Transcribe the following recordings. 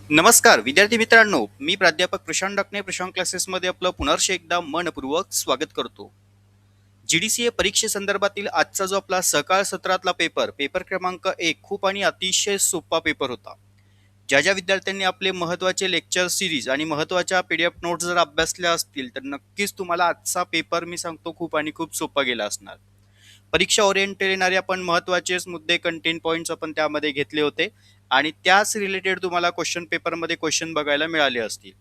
नमस्कार विद्यार्थी मित्रांनो, मी प्राध्यापक प्रशांत डाकणे प्रशांत क्लासेसमध्ये आपलं पुनर्ष एकदा मनपूर्वक स्वागत करतो. जीडीसीए परीक्षेसंदर्भातील आजचा जो आपला सकाळ सत्रातला पेपर पेपर क्रमांक 1 खूप आणि अतिशय सोपा पेपर होता. ज्या ज्या विद्यार्थ्यांनी आपले महत्त्वाचे लेक्चर सिरीज आणि महत्त्वाच्या पीडीएफ नोट्स जर अभ्यासल्या असतील तर नक्कीच तुम्हाला आजचा पेपर मी सांगतो खूप आणि खूप सोपा गेला असणार. परीक्षा ओरिएंटेड येणारे आपण महत्त्वाचेच मुद्दे कंटेंट पॉईंट्स आपण त्यामध्ये घेतले होते आणि त्याच रिलेटेड तुम्हाला क्वेश्चन पेपरमध्ये क्वेश्चन बघायला मिळाले असतील.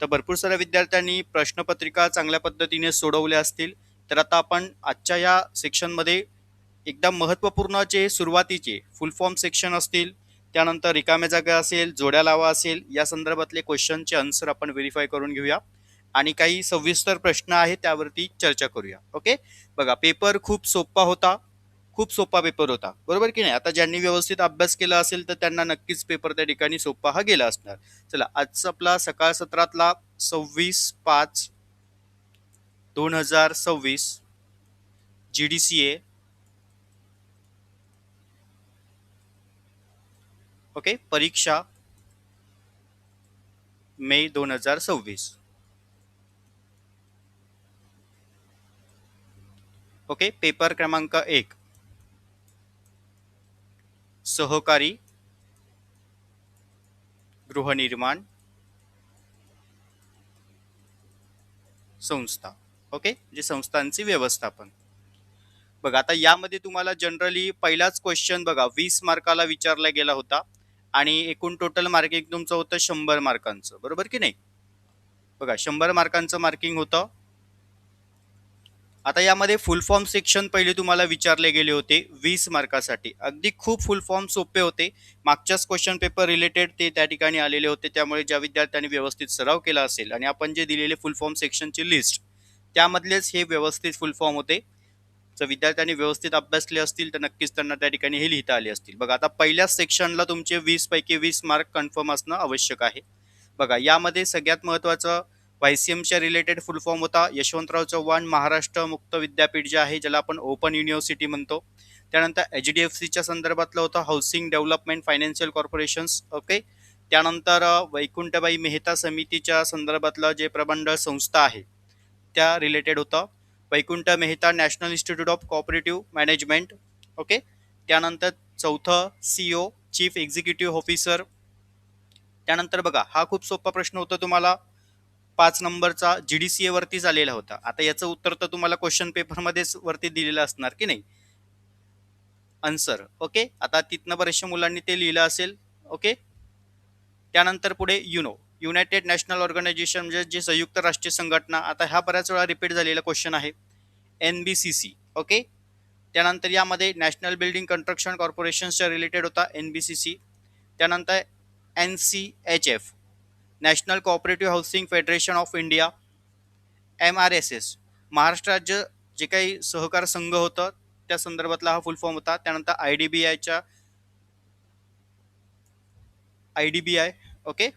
तर भरपूर साऱ्या विद्यार्थ्यांनी प्रश्नपत्रिका चांगल्या पद्धतीने सोडवल्या असतील. तर आता आपण आजच्या या सेक्शनमध्ये एकदम महत्त्वपूर्ण जे सुरुवातीचे फुल फॉर्म सेक्शन असतील, त्यानंतर रिकाम्या जागा असेल, जोड्या लावा असेल, या संदर्भातले क्वेश्चनचे आन्सर आपण व्हेरीफाय करून घेऊया आणि काही सविस्तर प्रश्न आहेत त्यावरती चर्चा करूया. ओके, बघा पेपर खूप सोपा होता, खूप सोपा पेपर होता, बरोबर की नाही. आता ज्यांनी व्यवस्थित अभ्यास केला असेल तर त्यांना नक्कीच पेपर त्या ठिकाणी सोपा हा गेला असणार. चला, आजचा आपला सकाळ सत्रातला 26/5/2026 जीडीसीए, ओके, परीक्षा मे 2026, ओके. पेपर क्रमांक 1, सहकारी गृहनिर्माण संस्था, ओके, जे संस्थांचे व्यवस्थापन. बघा आता यामध्ये तुम्हाला जनरली पहिलाच क्वेश्चन बघा 20 मार्काला विचारला गेला होता आणि एकूण टोटल मार्किंग तुमचं होतं 100 मार्कांचं, बरोबर की नाही. बघा 100 मार्कांचं मार्किंग होतं. आता यामध्ये फुल फॉर्म सेक्शन पहिले तुम्हाला विचारले गेले होते 20 मार्कासाठी. अगदी खूप फुल फॉर्म सोपे होते. मागच्याच क्वेश्चन पेपर रिलेटेड ते त्या ठिकाणी आलेले होते. त्यामुळे ज्या विद्यार्थ्यांनी व्यवस्थित सराव केला असेल आणि आपण जे दिलेले फुल फॉर्म सेक्शनची लिस्ट त्यामधलेच हे व्यवस्थित फुल फॉर्म होते. जर विद्यार्थ्यांनी व्यवस्थित अभ्यासले असतील तर नक्कीच त्यांना त्या ठिकाणी हे लिहिता आले असतील. बघा आता पहिल्याच सेक्शनला तुमचे 20 पैकी 20 मार्क कन्फर्म असणं आवश्यक आहे. बघा यामध्ये सगळ्यात महत्त्वाचं वायसीएमच्या रिलेटेड फुल फॉर्म होता यशवंतराव चव्हाण महाराष्ट्र मुक्त विद्यापीठ जे आहे ज्याला आपण ओपन युनिव्हर्सिटी म्हणतो. त्यानंतर एचडीएफसीच्या संदर्भातलं होतं housing development financial corporations, okay. त्यानंतर वैकुंठबाई मेहता समितीच्या संदर्भातलं जे प्रबंध संस्था आहे त्या रिलेटेड होतं Vaikunth Mehta national institute of cooperative management, okay. त्यानंतर चौथं सीओ चीफ एक्झिक्युटिव्ह ऑफिसर. त्यानंतर बघा हा खूप सोपा प्रश्न होता तुम्हाला 5 नंबरचा जीडीसीए वरतीच आलेला होता. आता याचं उत्तर तर तुम्हाला क्वेश्चन पेपरमध्येच वरती दिलेलं असणार की नाही, आन्सर, ओके. आता तिथनं बऱ्याचशा मुलांनी ते लिहिलं असेल, ओके. त्यानंतर पुढे युनायटेड नॅशनल ऑर्गनायझेशन म्हणजे जे संयुक्त राष्ट्रीय संघटना. आता हा बऱ्याच वेळा रिपीट झालेला क्वेश्चन आहे, एनबीसीसी, ओके. त्यानंतर यामध्ये नॅशनल बिल्डिंग कन्स्ट्रक्शन कॉर्पोरेशनच्या रिलेटेड होता एनबीसीसी. त्यानंतर NCHF national cooperative housing federation of India. MRSS Maharashtra राज्य जे काही सहकार संघ होतं त्या संदर्भातला हा फुल फॉर्म होता. त्यानंतर IDBI, okay,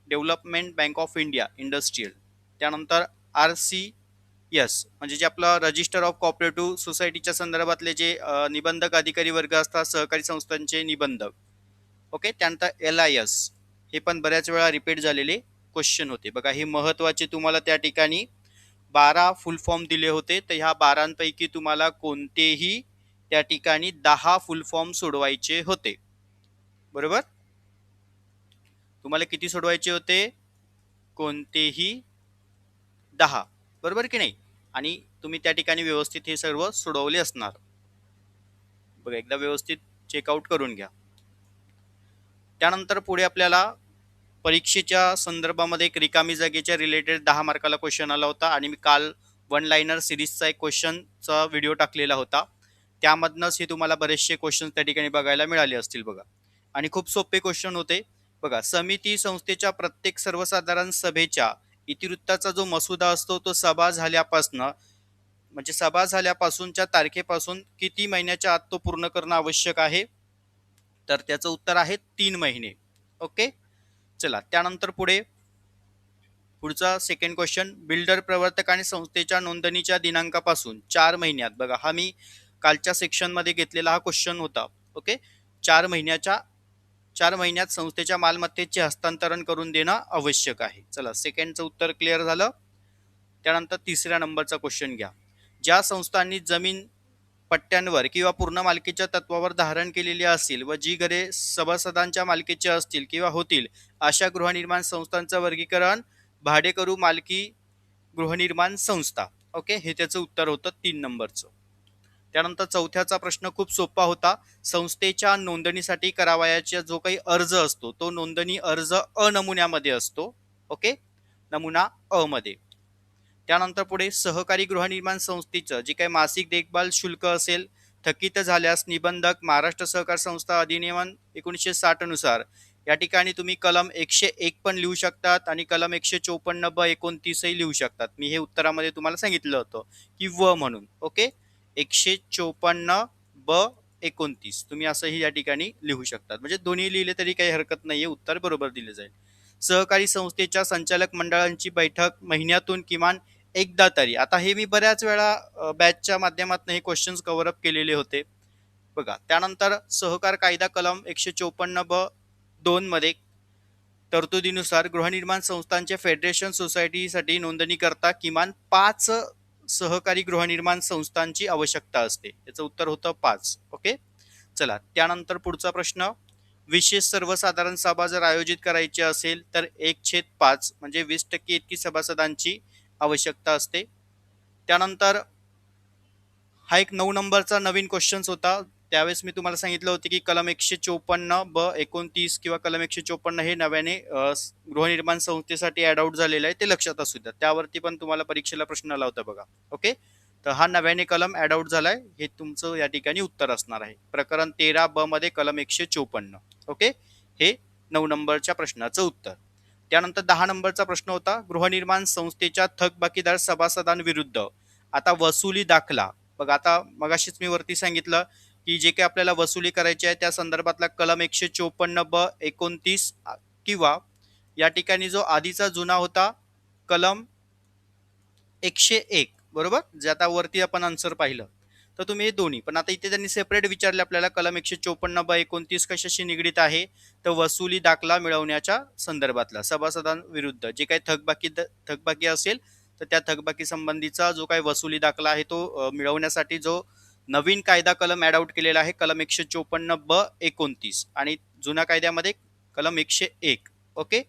development bank of India industrial. त्यानंतर RCS म्हणजे जे आपलं रजिस्टर ऑफ कोऑपरेटिव्ह सोसायटीच्या संदर्भातले जे निबंधक अधिकारी वर्ग असतात सहकारी संस्थांचे निबंधक, ओके. त्यानंतर LIS हे पण बऱ्याच वेळा रिपीट झालेले क्वेश्चन होते. बघा हे महत्त्वाचे तुम्हाला त्या ठिकाणी 12 फुल फॉर्म दिले होते. तर ह्या 12 तुम्हाला कोणतेही त्या ठिकाणी 10 फुल फॉर्म सोडवायचे होते, बरोबर. तुम्हाला किती सोडवायचे होते, कोणतेही 10, बरोबर की नाही. आणि तुम्ही त्या ठिकाणी व्यवस्थित हे सर्व सोडवले असणार. बघा एकदा व्यवस्थित चेकआउट करून घ्या. त्यानंतर पुढे आपल्याला परीक्षेच्या संदर्भामध्ये एक रिकामी जागेच्या रिलेटेड 10 मार्काला क्वेश्चन आला होता आणि मी काल वन लाईनर सिरीजचा एक क्वेश्चनचा व्हिडिओ टाकलेला होता. त्यामधनंच हे तुम्हाला बरेचसे क्वेश्चन त्या ठिकाणी बघायला मिळाले असतील. बघा आणि खूप सोपे क्वेश्चन होते. बघा समिती संस्थेच्या प्रत्येक सर्वसाधारण सभेच्या इतिवृत्ताचा जो मसुदा असतो तो सभा झाल्यापासूनच्या तारखेपासून किती महिन्याच्या आत तो पूर्ण करणं आवश्यक आहे, तर त्याचं उत्तर आहे 3 महिने, ओके. चला त्यानंतर पुढचा सेकंड क्वेश्चन बिल्डर प्रवर्तक आणि संस्थेच्या नोंदणीच्या दिनांकापासून 4 महिन्यात. बघा हा मी कालच्या सेक्शनमध्ये घेतलेला हा क्वेश्चन होता, ओके. 4 4 महिन्यात संस्थेच्या मालमत्तेचे हस्तांतरण करून देणं आवश्यक आहे. चला, सेकंडचं उत्तर क्लिअर झालं. त्यानंतर तिसऱ्या नंबरचा क्वेश्चन घ्या. ज्या संस्थांनी जमीन पट्ट्यांवर किंवा पूर्ण मालकीच्या तत्वावर धारण केलेली असेल व जी घरे सभासदांच्या मालकीचे असतील किंवा होतील अशा गृहनिर्माण संस्थांचं वर्गीकरण भाडेकरू मालकी गृहनिर्माण संस्था. ओके, हे त्याचं उत्तर होतं 3 नंबरचं. त्यानंतर चौथ्याचा प्रश्न खूप सोपा होता. संस्थेच्या नोंदणीसाठी करावयाचा जो काही अर्ज असतो तो नोंदणी अर्ज अ नमुन्यामध्ये असतो. ओके, नमुना अ मध्ये. त्यानंतर पुढे सहकारी गृहनिर्माण संस्थेचं जे काही मासिक देखभाल शुल्क असेल थकीत झाल्यास निबंधक महाराष्ट्र सहकार संस्था अधिनियम 1960 नुसार या ठिकाणी तुम्ही कलम 101 पण लिहू शकतात आणि कलम 154 ब 29 लिहू शकतात. मी हे उत्तरामध्ये तुम्हाला सांगितलं होतं की व म्हणून. ओके, 154 ब 29 तुम्ही असंही या ठिकाणी लिहू शकतात. म्हणजे दोन्ही लिहिले तरी काही हरकत नाहीये, उत्तर बरोबर दिले जाईल. सहकारी संस्थेच्या संचालक मंडळांची बैठक महिन्यातून किमान एकदा तरी. आता हे मी बऱ्याच वेळा बॅचच्या माध्यमातून हे क्वेश्चन्स कव्हर अप केलेले होते बघा. त्यानंतर सहकार कायदा कलम 154 ब 2 मध्ये तरतुदीनुसार गृहनिर्माण संस्थांच्या फेडरेशन सोसायटीसाठी नोंदणी करता किमान 5 सहकारी गृहनिर्माण संस्थांची आवश्यकता असते. याचं उत्तर होतं 5. ओके, चला त्यानंतर पुढचा प्रश्न. विशेष सर्वसाधारण सभा जर आयोजित करायची असेल तर 1/5 म्हणजे 20% इतकी सभासदांची आवश्यकता असते. त्यानंतर हा एक 9 नंबरचा नवीन क्वेश्चन होता. त्यावेळेस मी तुम्हाला सांगितलं होतं की कलम 154 ब 29 किंवा कलम 154 हे नव्याने गृहनिर्माण संस्थेसाठी ऍड आउट झालेलं आहे, ते लक्षात असू द्या. त्यावरती पण तुम्हाला परीक्षेला प्रश्न आला होता बघा. ओके, तर हा नव्याने कलम ऍड आउट झालाय, हे तुमचं या ठिकाणी उत्तर असणार आहे. प्रकरण 13 ब मध्ये कलम 154. ओके, हे 9 नंबरच्या प्रश्नाचं उत्तर. त्यानंतर 10 नंबरचा प्रश्न होता. गृहनिर्माण संस्थेच्या थकबाकीदार सभासदांविरुद्ध आता वसुली दाखला. बघा, आता मगाशीच मी वरती सांगितलं की जे काही आपल्याला वसुली करायची आहे त्या संदर्भातला कलम 154 ब 29 किंवा या ठिकाणी जो आधीचा जुना होता कलम 101 बरोबर, जे आता वरती आपण आन्सर पाहिलं. तर तुम्ही हे दोन्ही, पण आता इथे त्यांनी सेपरेट विचारले आपल्याला कलम 154 ब 29 कशाशी निगडीत आहे, तर वसुली दाखला मिळवण्याच्या संदर्भातला सभासदांविरुद्ध जे काही थकबाकी असेल तर त्या थकबाकी संबंधीचा जो काही वसुली दाखला आहे तो मिळवण्यासाठी जो नवीन कायदा कलम ऍड आउट केलेला आहे कलम 154 ब 29 आणि जुन्या कायद्यामध्ये कलम 101. ओके,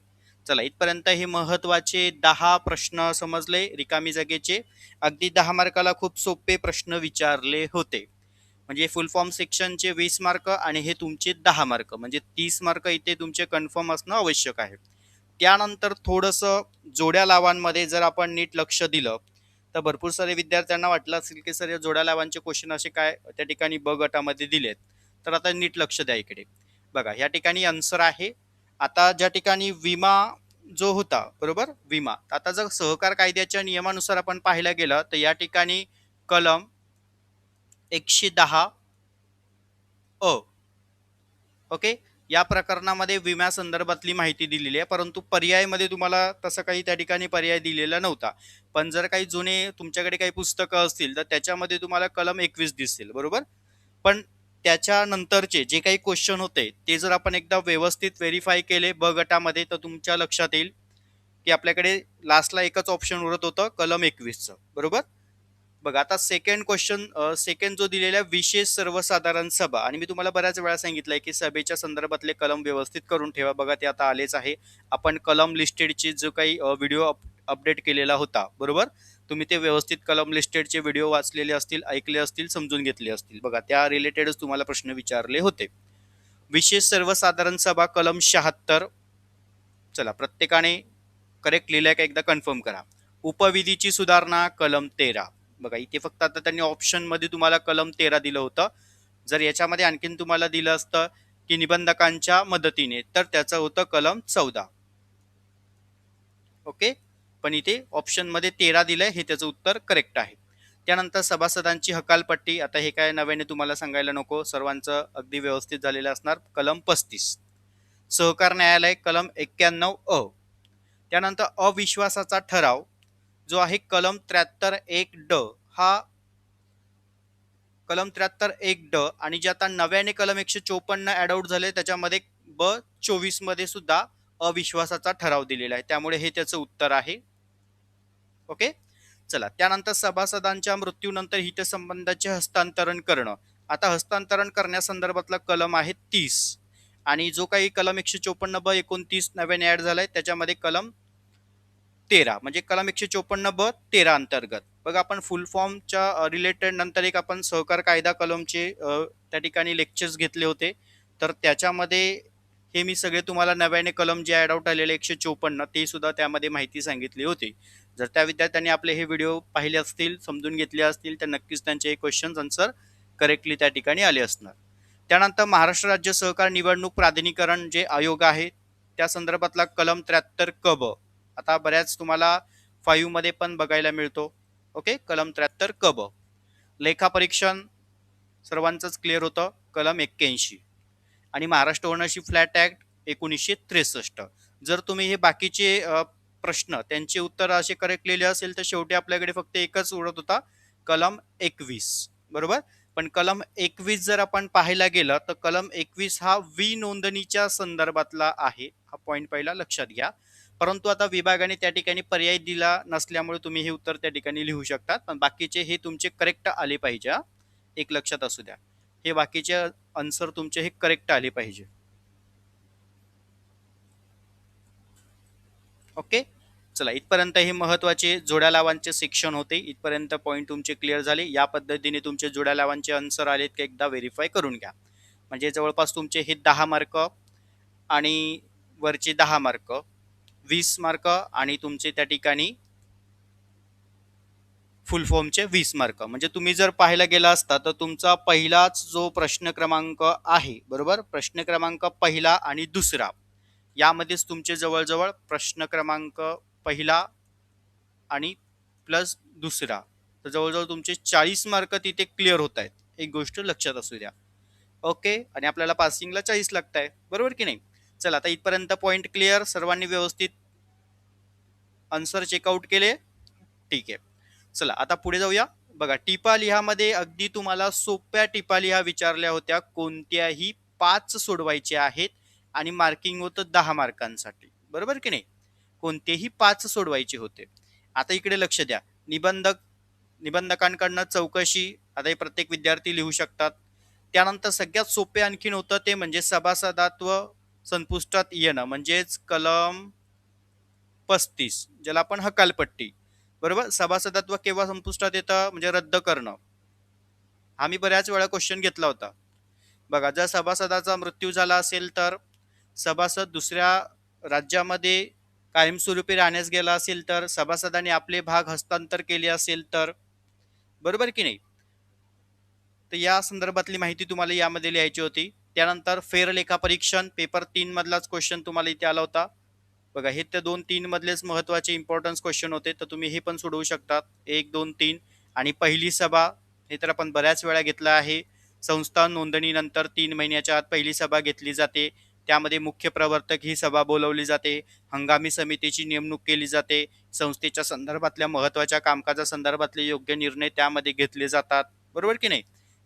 चला इथपर्यंत हे महत्वाचे 10 प्रश्न समजले रिकामी जागेचे. अगदी 10 मार्काला खूप सोपे प्रश्न विचारले होते. म्हणजे फुल फॉर्म सेक्शनचे 20 मार्क आणि हे तुमचे 10 मार्क, म्हणजे 30 मार्क इथे तुमचे कन्फर्म असणं आवश्यक आहे. त्यानंतर थोडंसं जोड्या लावांमध्ये जर आपण नीट लक्ष दिलं तर भरपूर सारे विद्यार्थ्यांना वाटलं असेल की सर या जोड्या लावांचे क्वेश्चन असे काय त्या ठिकाणी ब गटामध्ये दिलेत. तर आता नीट लक्ष द्या इकडे बघा. या ठिकाणी आन्सर आहे. आता ज्या ठिकाणी विमा जो होता बरोबर, विमा, आता जर सहकार कायद्याच्या नियमानुसार आपण पाहायला गेलं तर या ठिकाणी कलम 110 अ ओके या प्रकरणामध्ये विम्या संदर्भातली माहिती दिलेली आहे, परंतु पर्यायमध्ये तुम्हाला तसं काही त्या ठिकाणी पर्याय दिलेला नव्हता. पण जर काही जुने तुमच्याकडे काही पुस्तकं असतील तर त्याच्यामध्ये तुम्हाला कलम 21 दिसतील बरोबर. पण त्याच्यानंतरचे जे काही क्वेश्चन होते ते जर आपण एकदा व्यवस्थित व्हेरीफाय केले ब गटामध्ये तर तुमच्या लक्षात येईल की आपल्याकडे लास्टला एकच ऑप्शन उरत होतं कलम 21चं बरोबर. बघा आता सेकंड क्वेश्चन, सेकंड जो दिलेला विशेष सर्वसाधारण सभा, आणि मी तुम्हाला बऱ्याच वेळा सांगितलंय की सभेच्या संदर्भातले कलम व्यवस्थित करून ठेवा. बघा ते आता आलेच आहे. आपण कलम लिस्टेडची जो काही व्हिडिओ अपडेट केलेला होता बरोबर, तुम्ही ते व्यवस्थित कलम लिस्टेडचे व्हिडिओ वाचलेले असतील, ऐकले असतील, समजून घेतले असतील. बघा त्या रिलेटेडच तुम्हाला प्रश्न विचारले होते. विशेष सर्वसाधारण सभा कलम 76. चला प्रत्येकाने करेक्ट लिहिलंय का एकदा कन्फर्म करा. उपविधीची सुधारणा कलम 13. बघा इथे फक्त आता त्यांनी ऑप्शन मध्ये तुम्हाला कलम 13 दिलं होतं. जर याच्यामध्ये आणखीन तुम्हाला दिलं असतं की निबंधकांच्या मदतीने तर त्याचं होतं कलम 14. ओके, पण इथे ऑप्शन मध्ये 13 दिलंय, हे त्याचं उत्तर करेक्ट आहे. त्यानंतर सभासदांची हकालपट्टी, आता हे काय नव्याने तुम्हाला सांगायला नको, सर्वांचं अगदी व्यवस्थित झालेलं असणार, कलम 35. सहकार न्यायालय कलम 91 अ. त्यानंतर अविश्वासाचा ठराव जो आहे कलम 73(1) ड, हा कलम 73(1) ड आणि जे आता नव्याने कलम 154 ऍड आउट झाले त्याच्यामध्ये ब ब 24 मध्ये सुद्धा अविश्वासाचा ठराव दिलेला आहे, त्यामुळे हे त्याचं उत्तर आहे. ओके. चला, त्यानंतर सभासदांच्या मृत्यूनंतर हितसंबंधाचे हस्तांतरण करणं. आता हस्तांतरण करण्यासंदर्भातला कलम आहे 30 आणि जो काही कलम 154 ब 29 नव्याने ऍड झालाय त्याच्यामध्ये कलम 13 म्हणजे कलम 154 ब 13 अंतर्गत. बघा, आपण फुल फॉर्मच्या रिलेटेड नंतर एक आपण सहकार कायदा कलमचे त्या ठिकाणी लेक्चर्स घेतले होते, तर त्याच्यामध्ये हे मी सगळे तुम्हाला नव्याने कलम जे ऍड आउट आलेले 154 ते सुद्धा त्यामध्ये माहिती सांगितली होती. जर त्या विद्यार्थ्यांनी आपले हे व्हिडिओ पाहिले असतील, समजून घेतले असतील, तर नक्कीच त्यांचे क्वेश्चन आन्सर करेक्टली त्या ठिकाणी आले असणार. त्यानंतर महाराष्ट्र राज्य सहकार निवडणूक प्राधिकरण जे आयोग आहे त्या संदर्भातला कलम 73 क ब. आता बऱ्याच तुम्हाला 5 मध्ये पण बघायला मिळतो. ओके, कलम 73 क ब. लेखापरीक्षण सर्वांचंच क्लिअर होतं, कलम 81 आणि महाराष्ट्र ओनरशिप फ्लॅट ऍक्ट 1963. जर तुम्ही हे बाकीचे प्रश्न त्यांचे उत्तर असे करेक्ट लिहिले असेल तर शेवटी आपल्याकडे फक्त एकच उरत होता, कलम 21. बरोबर. पण कलम 21 जर आपण पाहायला गेलं तर कलम 21 हा नोंदणीच्या संदर्भातला आहे. हा पॉईंट पहिला लक्षात घ्या. परंतु आता विभागाने त्या ठिकाणी पर्याय दिला नसल्यामुळे तुम्ही हे उत्तर त्या ठिकाणी लिहू शकतात, पण बाकीचे हे तुमचे करेक्ट आले पाहिजे. एक लक्षात असू द्या, हे बाकीचे आन्सर तुमचे हे करेक्ट आले पाहिजे. ओके. चला, इथपर्यंत हे महत्वाचे जोड्या लावांचे सेक्शन होते. इथपर्यंत पॉईंट तुमचे क्लिअर झाले. या पद्धतीने तुमचे जोड्या लावांचे आन्सर आलेत की एकदा व्हेरीफाय करून घ्या. म्हणजे जवळपास तुमचे हे 10 मार्क आणि वरचे 10 मार्क 20 मार्क आणि तुमचे त्या ठिकाणी फुल फॉर्मचे 20 मार्क. म्हणजे तुम्ही जर पाहायला गेला असता तर तुमचा पहिलाच जो प्रश्न क्रमांक आहे, बरोबर, प्रश्न क्रमांक पहिला आणि दुसरा यामध्येच तुमचे जवळजवळ प्रश्न क्रमांक पहिला आणि प्लस दुसरा, तर जवळजवळ तुमचे 40 मार्क तिथे क्लिअर होत आहेत. एक गोष्ट लक्षात असू द्या. ओके. आणि आपल्याला पासिंगला 40 लागत आहे, बरोबर की नाही. चला, आता इथपर्यंत पॉईंट क्लिअर, सर्वांनी व्यवस्थित आन्सर चेकआउट केले. ठीक आहे. चला, आता पुढे जाऊया. बघा, टिपा लिहामध्ये अगदी तुम्हाला सोप्या टिपा लिहा विचारल्या होत्या. कोणत्याही 5 सोडवायचे आहेत आणि मार्किंग होतं 10 मार्कांसाठी, बरोबर की नाही. कोणतेही 5 सोडवायचे होते. आता इकडे लक्ष द्या. निबंधकांकडनं चौकशी, आता हे प्रत्येक विद्यार्थी लिहू शकतात. त्यानंतर सगळ्यात सोपे आणखीन होतं ते म्हणजे सभासदत्व संपुष्टात येणं, म्हणजेच कलम 35 ज्याला आपण हकालपट्टी, बरोबर. सभासदत्व केव्हा संपुष्टात येतं, म्हणजे रद्द करणं. हा मी बऱ्याच वेळा क्वेश्चन घेतला होता. बघा, जर सभासदाचा मृत्यू झाला असेल तर, सभासद दुसऱ्या राज्यामध्ये कायमस्वरूपी राहण्यास गेला असेल तर, सभासदाने आपले भाग हस्तांतर केले असेल तर, बरोबर की नाही. तर या संदर्भातली माहिती तुम्हाला यामध्ये लिहायची होती. त्यानंतर फेर लेखा परीक्षण पेपर 3 मधलाच क्वेश्चन तुम्हाला इथे आला होता. बघा, हे त्या 2-3 मधलेच महत्वाचे इम्पॉर्टन्स क्वेश्चन होते, तर तुम्ही हे पण सोडवू शकतात. 1, 2, 3 आणि पहिली सभा हे तर आपण बऱ्याच वेळा घेतलं आहे. संस्था नोंदणीनंतर 3 महिन्याच्या आत पहिली सभा घेतली जाते. त्यामध्ये मुख्य प्रवर्तक ही सभा बोलवली जाते. हंगामी समितीची नेमणूक केली जाते. संस्थेच्या संदर्भातल्या महत्वाच्या कामकाजा संदर्भातले योग्य निर्णय त्यामध्ये घेतले जातात, बरोबर की नाही.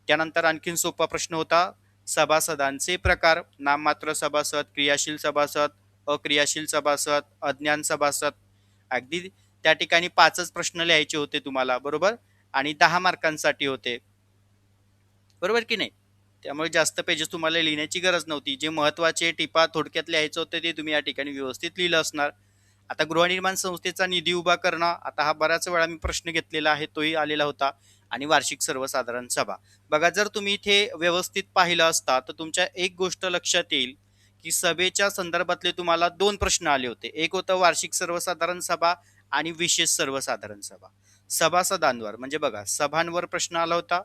त्यानंतर आणखीन सोपा प्रश्न होता, सभासदांचे प्रकार. नाममात्र सभासद, क्रियाशील सभासद, अक्रियाशील सभासद, अज्ञान सभासद. अगदी त्या ठिकाणी 5च प्रश्न लिहायचे होते तुम्हाला, बरोबर, आणि 10 मार्कांसाठी होते, बरोबर की नाही. त्यामुळे जास्त पेजेस तुम्हाला लिहिण्याची गरज नव्हती. जे महत्वाचे टिपा थोडक्यात लिहायचं होतं ते तुम्ही या ठिकाणी व्यवस्थित लिहिलं असणार. आता गृहनिर्माण संस्थेचा निधी उभा करणं, आता हा बऱ्याच वेळा मी प्रश्न घेतलेला आहे, तोही आलेला होता. आणि वार्षिक सर्वसाधारण सभा. बघा, जर तुम्ही इथे व्यवस्थित पाहिलं असता तर तुमच्या एक गोष्ट लक्षात येईल की सभेच्या संदर्भातले तुम्हाला 2 प्रश्न आले होते. एक होतं वार्षिक सर्वसाधारण सभा आणि विशेष सर्वसाधारण सभा. सभासदांवर म्हणजे बघा, सभांवर प्रश्न आला होता,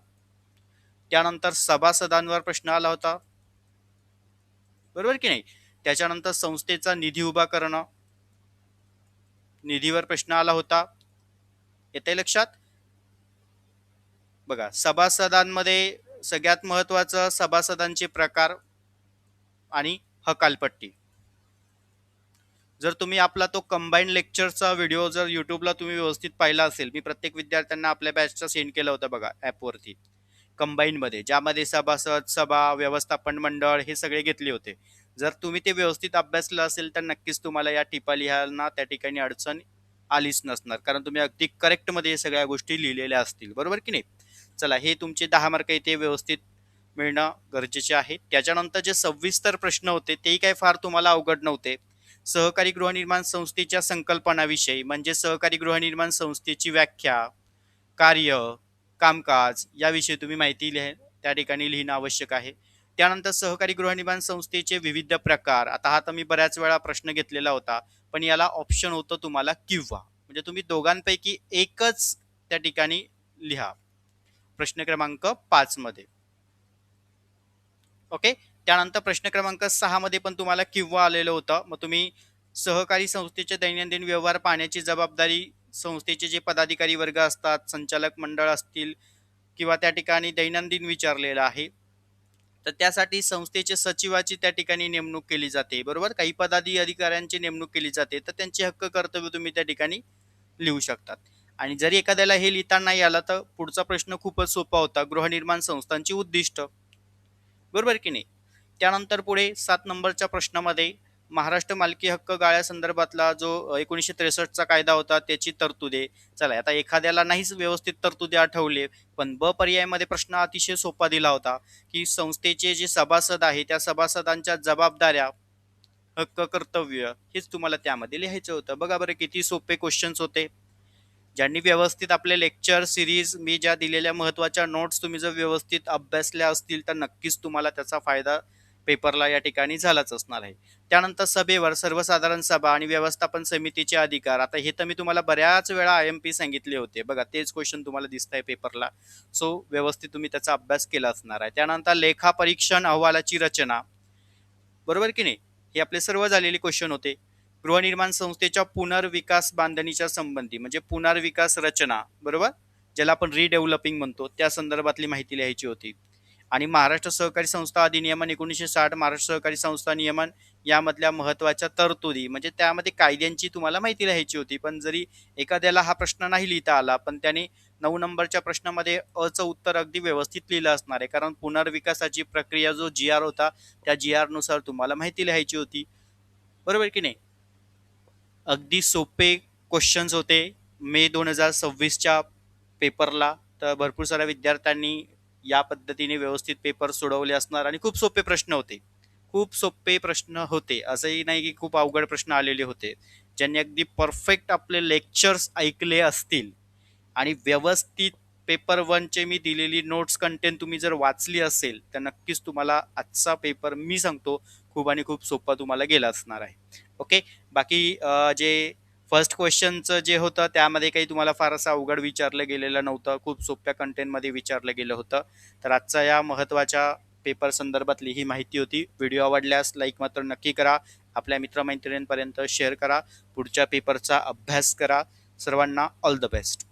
त्यानंतर सभासदांवर प्रश्न आला होता, बरोबर की नाही. त्याच्यानंतर संस्थेचा निधी उभा करणं, निधीवर प्रश्न आला होता. येते लक्षात. बघा, सभासदांमध्ये सगळ्यात महत्वाचं सभासदांचे प्रकार आणि हकालपट्टी. जर तुम्ही आपला तो कंबाईंड लेक्चरचा व्हिडिओ जर युट्यूबला तुम्ही व्यवस्थित पाहिला असेल, मी प्रत्येक विद्यार्थ्यांना आपल्या बॅचचा सेंड केला होता बघा ॲपवरती, कंबाईंडमध्ये, ज्यामध्ये सभासद, सभा, व्यवस्थापन मंडळ हे सगळे घेतले होते. जर तुम्ही ते व्यवस्थित अभ्यासलं असेल तर नक्कीच तुम्हाला या टिपा लिहायला त्या ठिकाणी अडचण आलीच नसणार, कारण तुम्ही अगदी करेक्टमध्ये सगळ्या गोष्टी लिहिलेल्या असतील, बरोबर की नाही. चला, हे तुमचे 10 मार्क इथे व्यवस्थित मिळणं गरजेचे आहे. त्याच्यानंतर जे सविस्तर प्रश्न होते तेही काही फार तुम्हाला अवघड नव्हते. सहकारी गृहनिर्माण संस्थेच्या संकल्पनाविषयी, म्हणजे सहकारी गृहनिर्माण संस्थेची व्याख्या, कार्य, कामकाज याविषयी तुम्ही माहिती त्या ठिकाणी लिहिणं आवश्यक आहे. त्यानंतर सहकारी गृहनिर्माण संस्थेचे विविध प्रकार. आता हा तर मी बऱ्याच वेळा प्रश्न घेतलेला होता, पण याला ऑप्शन होतं तुम्हाला किंवा, म्हणजे तुम्ही दोघांपैकी एकच त्या ठिकाणी लिहा प्रश्न क्रमांक 5 मध्ये. ओके. त्यानंतर प्रश्न क्रमांक 6 मध्ये पण तुम्हाला किंवा आलेलं होतं. मग तुम्ही सहकारी संस्थेचे दैनंदिन व्यवहार पाहण्याची जबाबदारी संस्थेचे जे पदाधिकारी वर्ग असतात, संचालक मंडळ असतील किंवा त्या ठिकाणी दैनंदिन विचारलेलं आहे. तर त्यासाठी संस्थेचे सचिवाची त्या ठिकाणी नेमणूक केली जाते, बरोबर. काही पदाधिकाऱ्यांची नेमणूक केली जाते, तर त्यांचे हक्क कर्तव्य तुम्ही त्या ठिकाणी लिहू शकतात. आणि जरी एखाद्याला हे लिहिता नाही आलं तर पुढचा प्रश्न खूपच सोपा होता, गृहनिर्माण संस्थांची उद्दिष्ट, बरोबर की नाही. त्यानंतर पुढे 7 नंबरच्या प्रश्नामध्ये महाराष्ट्र मालकी हक्क गाळ्यासंदर्भातला जो 1963चा कायदा होता त्याची तरतुदे. चला, आता एखाद्याला नाहीच व्यवस्थित तरतुदी आठवले, पण ब पर्यायामध्ये प्रश्न अतिशय सोपा दिला होता की संस्थेचे जे सभासद आहे त्या सभासदांच्या जबाबदाऱ्या, हक्क कर्तव्य हेच तुम्हाला त्यामध्ये लिहायचं होतं. बघा बरं किती सोपे क्वेश्चन्स होते. ज्यांनी व्यवस्थित आपले लेक्चर सिरीज, मी ज्या दिलेल्या महत्त्वाच्या नोट्स तुम्ही जर व्यवस्थित अभ्यासल्या असतील तर नक्कीच तुम्हाला त्याचा फायदा पेपरला या ठिकाणी झालाच असणार आहे. त्यानंतर सभेवर सर्वसाधारण सभा आणि व्यवस्थापन समितीचे अधिकार. आता हे तर मी तुम्हाला बऱ्याच वेळा IMP सांगितले होते, बघा तेच क्वेश्चन तुम्हाला दिसत आहे पेपरला. सो व्यवस्थित तुम्ही त्याचा अभ्यास केला असणार आहे. त्यानंतर लेखा परीक्षण अहवालाची रचना, बरोबर की नाही. हे आपले सर्व झालेले क्वेश्चन होते. गृहनिर्माण संस्थेच्या पुनर्विकास बांधणीच्या संबंधी, म्हणजे पुनर्विकास रचना, बरोबर, ज्याला आपण रिडेव्हलपिंग म्हणतो, त्या संदर्भातली माहिती लिहायची होती. आणि महाराष्ट्र सहकारी संस्था अधिनियमन 1960, महाराष्ट्र सहकारी संस्था नियमन यामधल्या महत्त्वाच्या तरतुदी, म्हणजे त्यामध्ये कायद्यांची तुम्हाला माहिती लिहायची होती. पण जरी एखाद्याला हा प्रश्न नाही लिहिता आला, पण त्याने 9 नंबरच्या प्रश्नामध्ये अचं उत्तर अगदी व्यवस्थित लिहिलं असणार आहे, कारण पुनर्विकासाची प्रक्रिया जो GR होता त्या GR नुसार तुम्हाला माहिती लिहायची होती, बरोबर की नाही. अगदी सोपे क्वेश्चन्स होते मे 2026च्या पेपरला. तर भरपूर साऱ्या विद्यार्थ्यांनी या पद्धतीने व्यवस्थित पेपर सोडवले असणार आणि खूप सोपे प्रश्न होते. खूप सोपे प्रश्न होते, असंही नाही की खूप अवघड प्रश्न आलेले होते. ज्यांनी अगदी परफेक्ट आपले लेक्चर्स ऐकले असतील आणि व्यवस्थित पेपर 1चे मी दिलेली नोट्स कंटेंट तुम्ही जर वाचली असेल तर नक्कीच तुम्हाला आजचा पेपर मी सांगतो खूप आणि खूप सोपा तुम्हाला गेला असणार आहे. ओके. बाकी जे फर्स्ट क्वेश्चनचं जे होतं त्यामध्ये काही तुम्हाला फार असं अवघड विचारलं गेलेलं नव्हतं, खूप सोप्या कंटेंटमध्ये विचारलं गेलं होतं. तर आजचा या महत्त्वाच्या पेपर संदर्भातली ही माहिती होती. व्हिडिओ आवडल्यास लाईक मात्र नक्की करा, आपल्या मित्रमैत्रिणींपर्यंत शेअर करा, पुढच्या पेपरचा अभ्यास करा. सर्वांना ऑल द बेस्ट.